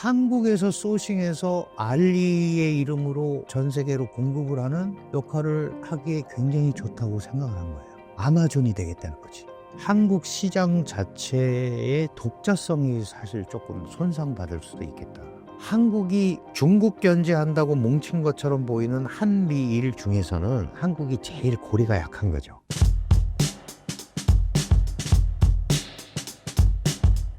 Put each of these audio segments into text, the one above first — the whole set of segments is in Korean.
한국에서 소싱해서 알리의 이름으로 전 세계로 공급을 하는 역할을 하기에 굉장히 좋다고 생각을 한 거예요. 아마존이 되겠다는 거지. 한국 시장 자체의 독자성이 사실 조금 손상받을 수도 있겠다. 한국이 중국 견제한다고 뭉친 것처럼 보이는 한미일 중에서는 한국이 제일 고리가 약한 거죠.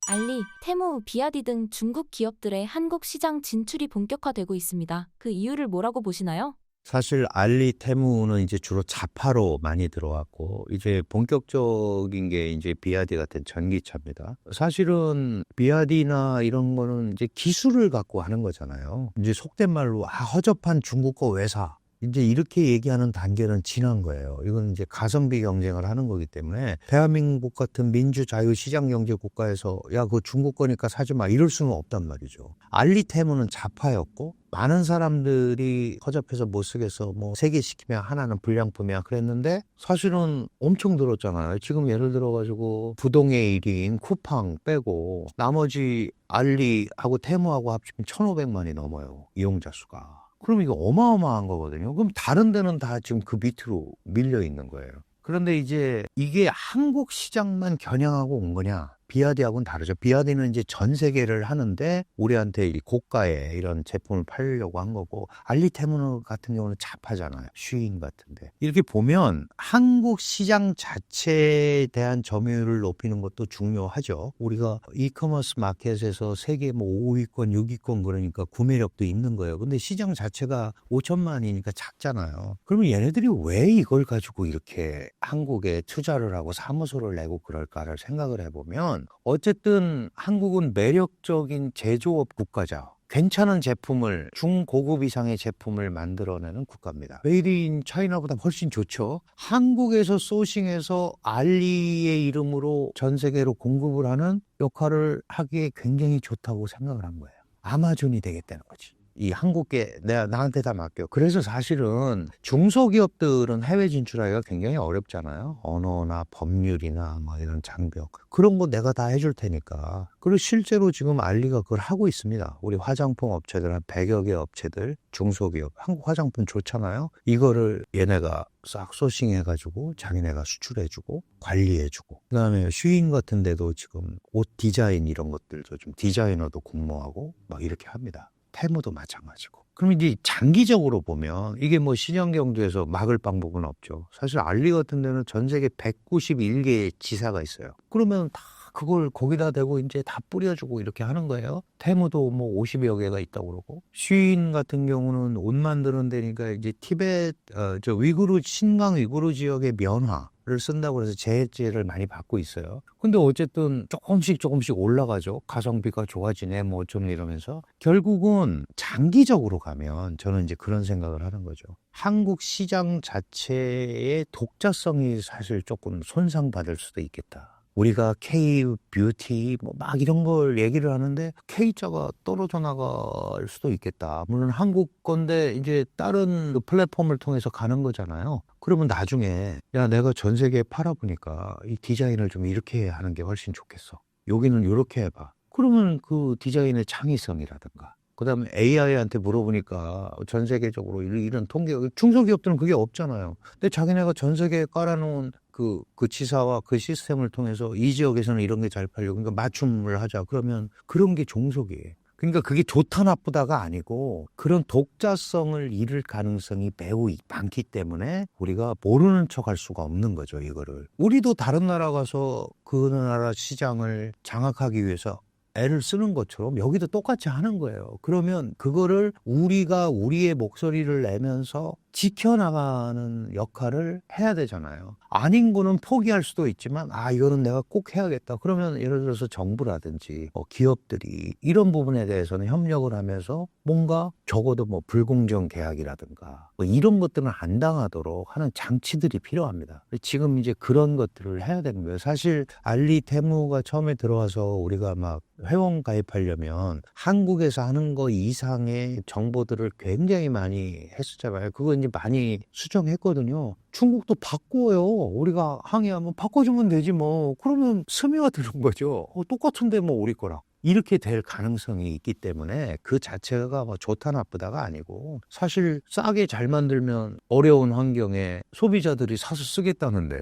알리, 테무, 비아디 등 중국 기업들의 한국 시장 진출이 본격화되고 있습니다. 그 이유를 뭐라고 보시나요? 사실 알리, 테무는 이제 주로 자파로 많이 들어왔고, 이제 본격적인 게 이제 비아디 같은 전기차입니다. 사실은 비아디나 이런 거는 이제 기술을 갖고 하는 거잖아요. 이제 속된 말로 허접한 중국 거 왜 사? 이제 이렇게 얘기하는 단계는 지난 거예요. 이건 이제 가성비 경쟁을 하는 거기 때문에 대한민국 같은 민주자유시장 경제 국가에서 야, 그거 중국 거니까 사지 마 이럴 수는 없단 말이죠. 알리테무는 자파였고 많은 사람들이 허접해서 못 쓰겠어. 뭐 3개 시키면 하나는 불량품이야 그랬는데 사실은 엄청 들었잖아요. 지금 예를 들어가지고 부동의 1위인 쿠팡 빼고 나머지 알리하고 테무하고 합치면 1,500만이 넘어요. 이용자 수가. 그럼 이거 어마어마한 거거든요. 그럼 다른 데는 다 지금 그 밑으로 밀려 있는 거예요. 그런데 이제 이게 한국 시장만 겨냥하고 온 거냐? 비아디하고는 다르죠. 비아디는 이제 전 세계를 하는데 우리한테 이 고가의 이런 제품을 팔려고 한 거고, 알리테무 같은 경우는 자파잖아요. 쉬인 같은데. 이렇게 보면 한국 시장 자체에 대한 점유율을 높이는 것도 중요하죠. 우리가 이커머스 마켓에서 세계 뭐 5위권, 6위권 그러니까 구매력도 있는 거예요. 근데 시장 자체가 5천만이니까 작잖아요. 그러면 얘네들이 왜 이걸 가지고 이렇게 한국에 투자를 하고 사무소를 내고 그럴까를 생각을 해보면, 어쨌든 한국은 매력적인 제조업 국가죠. 괜찮은 제품을, 중고급 이상의 제품을 만들어내는 국가입니다. 메이드 인 차이나보다 훨씬 좋죠. 한국에서 소싱해서 알리의 이름으로 전 세계로 공급을 하는 역할을 하기에 굉장히 좋다고 생각을 한 거예요. 아마존이 되겠다는 거지. 이 한국계 나한테 다 맡겨. 그래서 사실은 중소기업들은 해외 진출하기가 굉장히 어렵잖아요. 언어나 법률이나 뭐 이런 장벽 그런 거 내가 다 해줄 테니까. 그리고 실제로 지금 알리가 그걸 하고 있습니다. 우리 화장품 업체들 한 100여 개 업체들, 중소기업, 한국 화장품 좋잖아요. 이거를 얘네가 싹 소싱해가지고 자기네가 수출해주고 관리해주고, 그다음에 쉬인 같은 데도 지금 옷 디자인 이런 것들도 좀 디자이너도 공모하고 막 이렇게 합니다. 테무도 마찬가지고. 그럼 이제 장기적으로 보면 이게 뭐 시장경제에서 막을 방법은 없죠. 사실 알리 같은 데는 전 세계 191개의 지사가 있어요. 그러면 다 그걸 거기다 대고 이제 다 뿌려주고 이렇게 하는 거예요. 테무도 뭐 50여 개가 있다고 그러고, 쉬인 같은 경우는 옷 만드는 데니까 이제 티베트, 위구르, 신강 위구르 지역의 면화를 쓴다고 해서 제재를 많이 받고 있어요. 근데 어쨌든 조금씩 올라가죠. 가성비가 좋아지네 뭐 어쩌네 이러면서. 결국은 장기적으로 가면 저는 이제 그런 생각을 하는 거죠. 한국 시장 자체의 독자성이 사실 조금 손상받을 수도 있겠다. 우리가 K-뷰티 뭐 막 이런 걸 얘기를 하는데 K자가 떨어져 나갈 수도 있겠다. 물론 한국 건데 이제 다른 그 플랫폼을 통해서 가는 거잖아요. 그러면 나중에 야, 내가 전 세계에 팔아보니까 이 디자인을 좀 이렇게 하는 게 훨씬 좋겠어. 여기는 이렇게 해봐. 그러면 그 디자인의 창의성이라든가, 그다음에 AI한테 물어보니까 전 세계적으로 이런 통계, 중소기업들은 그게 없잖아요. 근데 자기네가 전 세계에 깔아놓은 그 지사와 그 시스템을 통해서 이 지역에서는 이런 게 잘 팔려. 그러니까 맞춤을 하자. 그러면 그런 게 종속이에요. 그러니까 그게 좋다 나쁘다가 아니고 그런 독자성을 잃을 가능성이 매우 많기 때문에 우리가 모르는 척 할 수가 없는 거죠, 이거를. 우리도 다른 나라 가서 그 나라 시장을 장악하기 위해서 애를 쓰는 것처럼 여기도 똑같이 하는 거예요. 그러면 그거를 우리가 우리의 목소리를 내면서 지켜나가는 역할을 해야 되잖아요. 아닌 거는 포기할 수도 있지만 이거는 내가 꼭 해야겠다. 그러면 예를 들어서 정부라든지 기업들이 이런 부분에 대해서는 협력을 하면서 뭔가 적어도 뭐 불공정 계약이라든가 뭐 이런 것들은 안 당하도록 하는 장치들이 필요합니다. 지금 이제 그런 것들을 해야 되는 거예요. 사실 알리, 테무가 처음에 들어와서 우리가 막 회원 가입하려면 한국에서 하는 거 이상의 정보들을 굉장히 많이 했었잖아요. 그거 이제 많이 수정했거든요. 중국도 바꿔요. 우리가 항의하면 바꿔주면 되지 뭐. 그러면 스미가 드는 거죠. 똑같은데 뭐 우리 거랑. 이렇게 될 가능성이 있기 때문에 그 자체가 뭐 좋다 나쁘다가 아니고 사실 싸게 잘 만들면 어려운 환경에 소비자들이 사서 쓰겠다는데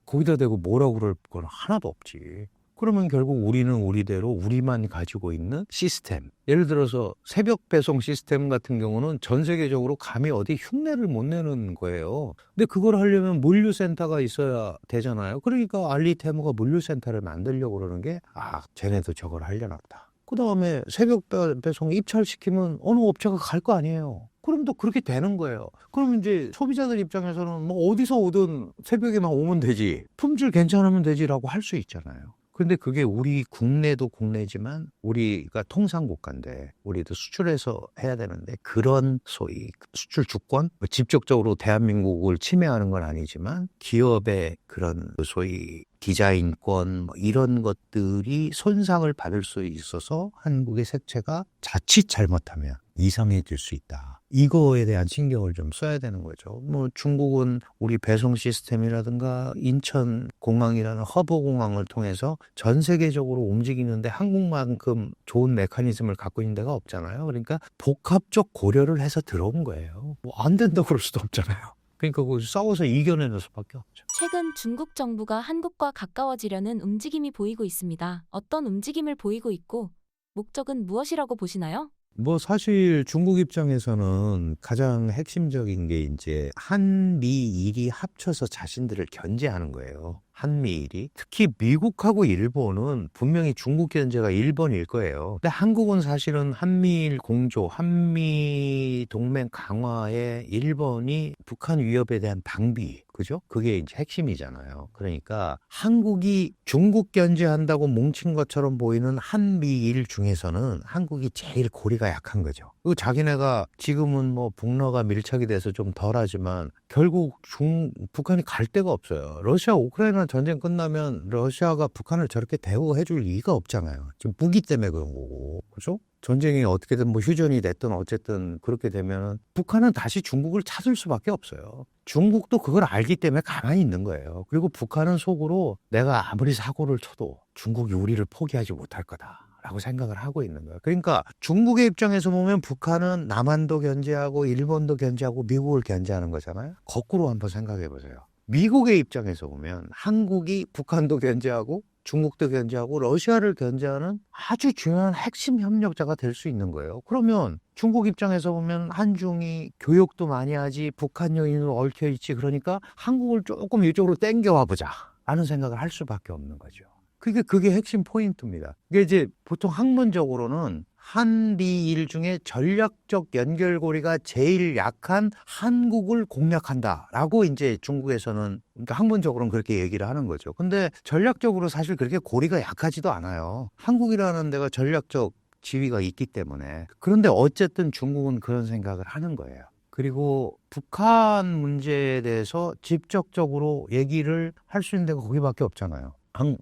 거기다 대고 뭐라고 그럴 건 하나도 없지. 그러면 결국 우리는 우리대로 우리만 가지고 있는 시스템. 예를 들어서 새벽 배송 시스템 같은 경우는 전 세계적으로 감히 어디 흉내를 못 내는 거예요. 근데 그걸 하려면 물류센터가 있어야 되잖아요. 그러니까 알리테무가 물류센터를 만들려고 그러는 게 쟤네도 저걸 하려나 보다. 그 다음에 새벽 배송 입찰시키면 어느 업체가 갈 거 아니에요. 그럼 또 그렇게 되는 거예요. 그럼 이제 소비자들 입장에서는 뭐 어디서 오든 새벽에만 오면 되지. 품질 괜찮으면 되지라고 할 수 있잖아요. 근데 그게 우리 국내도 국내지만 우리가 통상국가인데 우리도 수출해서 해야 되는데 그런 소위 수출 주권? 직접적으로 대한민국을 침해하는 건 아니지만 기업의 그런 소위 디자인권 이런 것들이 손상을 받을 수 있어서 한국의 색채가 자칫 잘못하면 이상해질 수 있다. 이거에 대한 신경을 좀 써야 되는 거죠. 뭐 중국은 우리 배송 시스템이라든가 인천 공항이라는 허브 공항을 통해서 전 세계적으로 움직이는데 한국만큼 좋은 메커니즘을 갖고 있는 데가 없잖아요. 그러니까 복합적 고려를 해서 들어온 거예요. 뭐 안 된다고 그럴 수도 없잖아요. 그러니까 싸워서 이겨내는 수밖에 없죠. 최근 중국 정부가 한국과 가까워지려는 움직임이 보이고 있습니다. 어떤 움직임을 보이고 있고 목적은 무엇이라고 보시나요? 뭐 사실 중국 입장에서는 가장 핵심적인 게 이제 한미일이 합쳐서 자신들을 견제하는 거예요. 한미일이. 특히 미국하고 일본은 분명히 중국 견제가 1번일 거예요. 근데 한국은 사실은 한미일 공조, 한미 동맹 강화에 일본이 북한 위협에 대한 방비, 그죠? 그게 이제 핵심이잖아요. 그러니까 한국이 중국 견제한다고 뭉친 것처럼 보이는 한미일 중에서는 한국이 제일 고리가 약한 거죠. 그 자기네가 지금은 뭐 북러가 밀착이 돼서 좀 덜하지만 결국 북한이 갈 데가 없어요. 러시아 우크라이나 전쟁 끝나면 러시아가 북한을 저렇게 대우해 줄 이유가 없잖아요. 지금 무기 때문에 그런 거고. 그죠? 전쟁이 어떻게든 뭐 휴전이 됐든 어쨌든 그렇게 되면 북한은 다시 중국을 찾을 수밖에 없어요. 중국도 그걸 알기 때문에 가만히 있는 거예요. 그리고 북한은 속으로 내가 아무리 사고를 쳐도 중국이 우리를 포기하지 못할 거다. 라고 생각을 하고 있는 거예요. 그러니까 중국의 입장에서 보면 북한은 남한도 견제하고 일본도 견제하고 미국을 견제하는 거잖아요. 거꾸로 한번 생각해 보세요. 미국의 입장에서 보면 한국이 북한도 견제하고 중국도 견제하고 러시아를 견제하는 아주 중요한 핵심 협력자가 될 수 있는 거예요. 그러면 중국 입장에서 보면 한중이 교역도 많이 하지 북한 요인으로 얽혀있지 그러니까 한국을 조금 이쪽으로 땡겨와 보자 라는 생각을 할 수밖에 없는 거죠. 그게 핵심 포인트입니다. 이게 이제 보통 학문적으로는 한미일 중에 전략적 연결고리가 제일 약한 한국을 공략한다라고 이제 중국에서는 그러니까 학문적으로는 그렇게 얘기를 하는 거죠. 근데 전략적으로 사실 그렇게 고리가 약하지도 않아요. 한국이라는 데가 전략적 지위가 있기 때문에. 그런데 어쨌든 중국은 그런 생각을 하는 거예요. 그리고 북한 문제에 대해서 직접적으로 얘기를 할 수 있는 데가 거기밖에 없잖아요.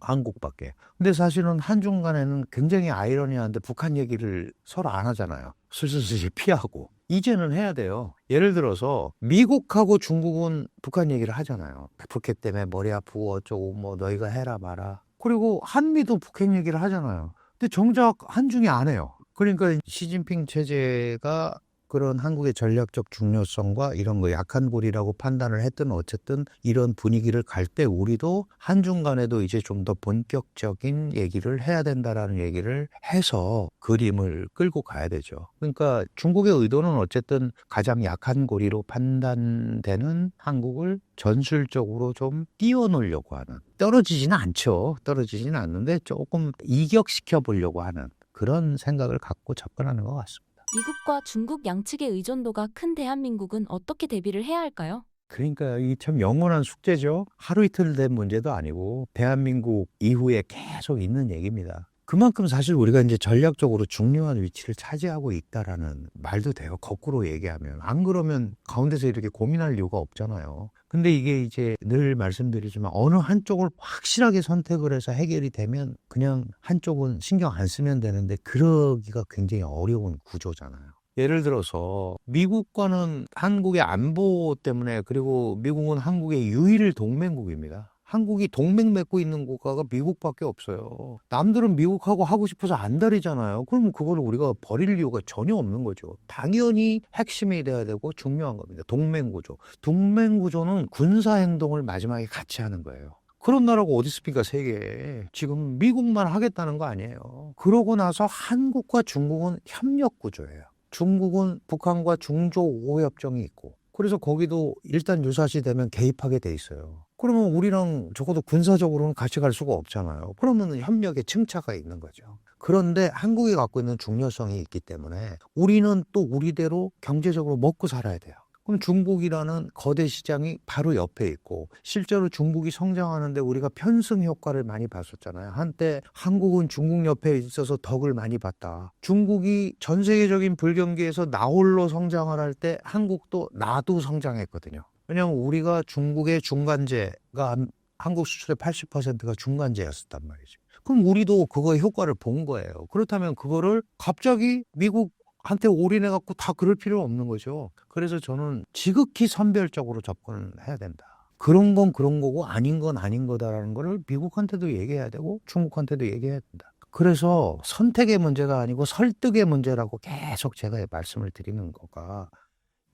한국밖에. 근데 사실은 한중 간에는 굉장히 아이러니한데 북한 얘기를 서로 안 하잖아요. 슬슬 피하고. 이제는 해야 돼요. 예를 들어서 미국하고 중국은 북한 얘기를 하잖아요. 북핵 때문에 머리 아프고 어쩌고 뭐 너희가 해라 마라. 그리고 한미도 북핵 얘기를 하잖아요. 근데 정작 한중이 안 해요. 그러니까 시진핑 체제가 그런 한국의 전략적 중요성과 이런 거 약한 고리라고 판단을 했든 어쨌든 이런 분위기를 갈 때 우리도 한중 간에도 이제 좀 더 본격적인 얘기를 해야 된다라는 얘기를 해서 그림을 끌고 가야 되죠. 그러니까 중국의 의도는 어쨌든 가장 약한 고리로 판단되는 한국을 전술적으로 좀 띄워놓으려고 하는, 떨어지지는 않죠. 떨어지지는 않는데 조금 이격시켜 보려고 하는 그런 생각을 갖고 접근하는 것 같습니다. 미국과 중국 양측의 의존도가 큰 대한민국은 어떻게 대비를 해야 할까요? 그러니까 이 참 영원한 숙제죠. 하루 이틀 된 문제도 아니고 대한민국 이후에 계속 있는 얘기입니다. 그만큼 사실 우리가 이제 전략적으로 중요한 위치를 차지하고 있다라는 말도 돼요. 거꾸로 얘기하면. 안 그러면 가운데서 이렇게 고민할 이유가 없잖아요. 근데 이게 이제 늘 말씀드리지만 어느 한쪽을 확실하게 선택을 해서 해결이 되면 그냥 한쪽은 신경 안 쓰면 되는데 그러기가 굉장히 어려운 구조잖아요. 예를 들어서 미국과는 한국의 안보 때문에, 그리고 미국은 한국의 유일 동맹국입니다. 한국이 동맹 맺고 있는 국가가 미국밖에 없어요. 남들은 미국하고 하고 싶어서 안달이잖아요. 그러면 그걸 우리가 버릴 이유가 전혀 없는 거죠. 당연히 핵심이 돼야 되고 중요한 겁니다. 동맹 구조. 동맹 구조는 군사 행동을 마지막에 같이 하는 거예요. 그런 나라가 어디 있습니까, 세계에. 지금 미국만 하겠다는 거 아니에요. 그러고 나서 한국과 중국은 협력 구조예요. 중국은 북한과 중조 5 협정이 있고, 그래서 거기도 일단 유사시 되면 개입하게 돼 있어요. 그러면 우리랑 적어도 군사적으로는 같이 갈 수가 없잖아요. 그러면 협력의 층차가 있는 거죠. 그런데 한국이 갖고 있는 중요성이 있기 때문에 우리는 또 우리대로 경제적으로 먹고 살아야 돼요. 그럼 중국이라는 거대 시장이 바로 옆에 있고, 실제로 중국이 성장하는데 우리가 편승 효과를 많이 봤었잖아요. 한때 한국은 중국 옆에 있어서 덕을 많이 봤다. 중국이 전 세계적인 불경기에서 나홀로 성장을 할 때 한국도 나도 성장했거든요. 왜냐하면 우리가 중국의 중간재가 한국 수출의 80%가 중간재였었단 말이죠. 그럼 우리도 그거의 효과를 본 거예요. 그렇다면 그거를 갑자기 미국한테 올인해갖고 다 그럴 필요 없는 거죠. 그래서 저는 지극히 선별적으로 접근을 해야 된다. 그런 건 그런 거고 아닌 건 아닌 거다라는 거를 미국한테도 얘기해야 되고 중국한테도 얘기해야 된다. 그래서 선택의 문제가 아니고 설득의 문제라고 계속 제가 말씀을 드리는 거가,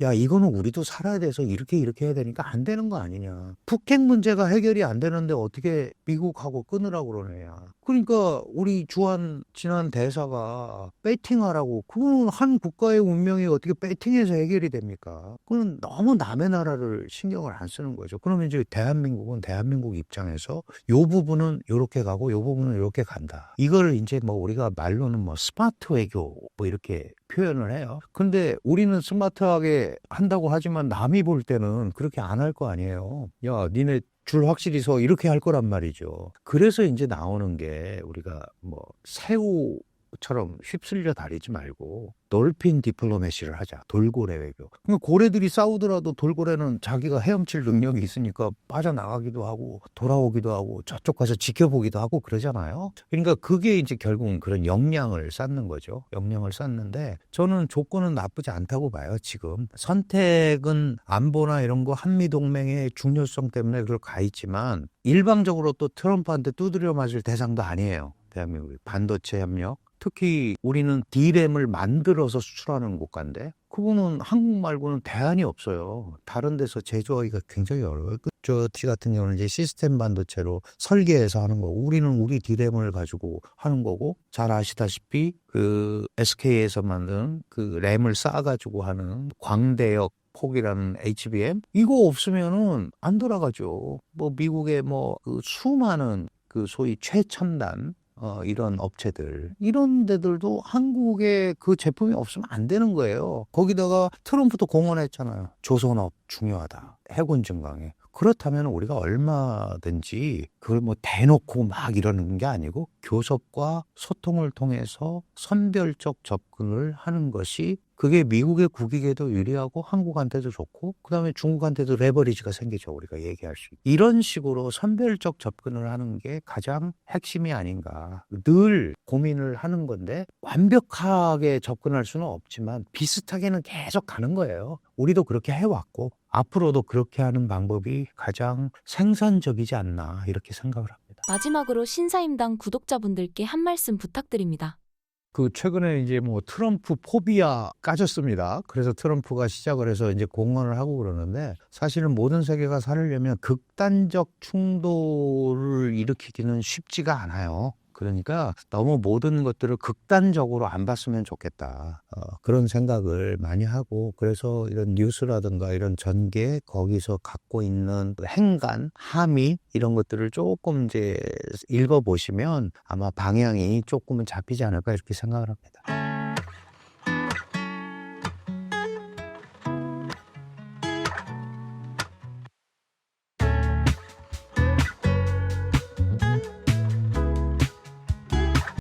야, 이거는 우리도 살아야 돼서 이렇게 해야 되니까 안 되는 거 아니냐. 북핵 문제가 해결이 안 되는데 어떻게 미국하고 끊으라고 그러냐. 그러니까 우리 지난 대사가 배팅하라고, 그거는 한 국가의 운명이 어떻게 배팅해서 해결이 됩니까? 그건 너무 남의 나라를 신경을 안 쓰는 거죠. 그러면 이제 대한민국은 대한민국 입장에서 요 부분은 요렇게 가고 요 부분은 요렇게 간다. 이걸 이제 뭐 우리가 말로는 뭐 스마트 외교 뭐 이렇게 표현을 해요. 근데 우리는 스마트하게 한다고 하지만 남이 볼 때는 그렇게 안 할 거 아니에요. 야, 니네 줄 확실히 서 이렇게 할 거란 말이죠. 그래서 이제 나오는 게, 우리가 뭐 새우처럼 휩쓸려 다니지 말고 돌핀 디플로매시를 하자. 돌고래 외교. 그러니까 고래들이 싸우더라도 돌고래는 자기가 헤엄칠 능력이 있으니까 빠져나가기도 하고 돌아오기도 하고 저쪽 가서 지켜보기도 하고 그러잖아요. 그러니까 그게 이제 결국은 그런 역량을 쌓는 거죠. 역량을 쌓는데 저는 조건은 나쁘지 않다고 봐요. 지금 선택은 안보나 이런 거 한미동맹의 중요성 때문에 그걸 가 있지만, 일방적으로 또 트럼프한테 두드려 맞을 대상도 아니에요. 대한민국이 반도체 협력, 특히 우리는 D램을 만들어서 수출하는 국가인데 그거는 한국 말고는 대안이 없어요. 다른 데서 제조하기가 굉장히 어려워요. 저티 같은 경우는 이제 시스템 반도체로 설계해서 하는 거고, 우리는 우리 D램을 가지고 하는 거고, 잘 아시다시피 그 SK에서 만든 그 램을 쌓아가지고 하는 광대역 폭이라는 HBM, 이거 없으면은 안 돌아가죠. 뭐 미국의 그 수많은 그 소위 최첨단 이런 업체들, 이런 데들도 한국에 그 제품이 없으면 안 되는 거예요. 거기다가 트럼프도 공언했잖아요. 조선업 중요하다. 해군 증강에. 그렇다면 우리가 얼마든지 그걸 뭐 대놓고 막 이러는 게 아니고 교섭과 소통을 통해서 선별적 접근을 하는 것이, 그게 미국의 국익에도 유리하고 한국한테도 좋고, 그다음에 중국한테도 레버리지가 생기죠. 우리가 얘기할 수 있고. 이런 식으로 선별적 접근을 하는 게 가장 핵심이 아닌가. 늘 고민을 하는 건데 완벽하게 접근할 수는 없지만 비슷하게는 계속 가는 거예요. 우리도 그렇게 해왔고 앞으로도 그렇게 하는 방법이 가장 생산적이지 않나, 이렇게 생각을 합니다. 마지막으로 신사임당 구독자분들께 한 말씀 부탁드립니다. 최근에 이제 트럼프 포비아 까졌습니다. 그래서 트럼프가 시작을 해서 이제 공언을 하고 그러는데, 사실은 모든 세계가 살려면 극단적 충돌을 일으키기는 쉽지가 않아요. 그러니까 너무 모든 것들을 극단적으로 안 봤으면 좋겠다. 그런 생각을 많이 하고, 그래서 이런 뉴스라든가 이런 전개, 거기서 갖고 있는 행간, 함의, 이런 것들을 조금 이제 읽어보시면 아마 방향이 조금은 잡히지 않을까, 이렇게 생각을 합니다.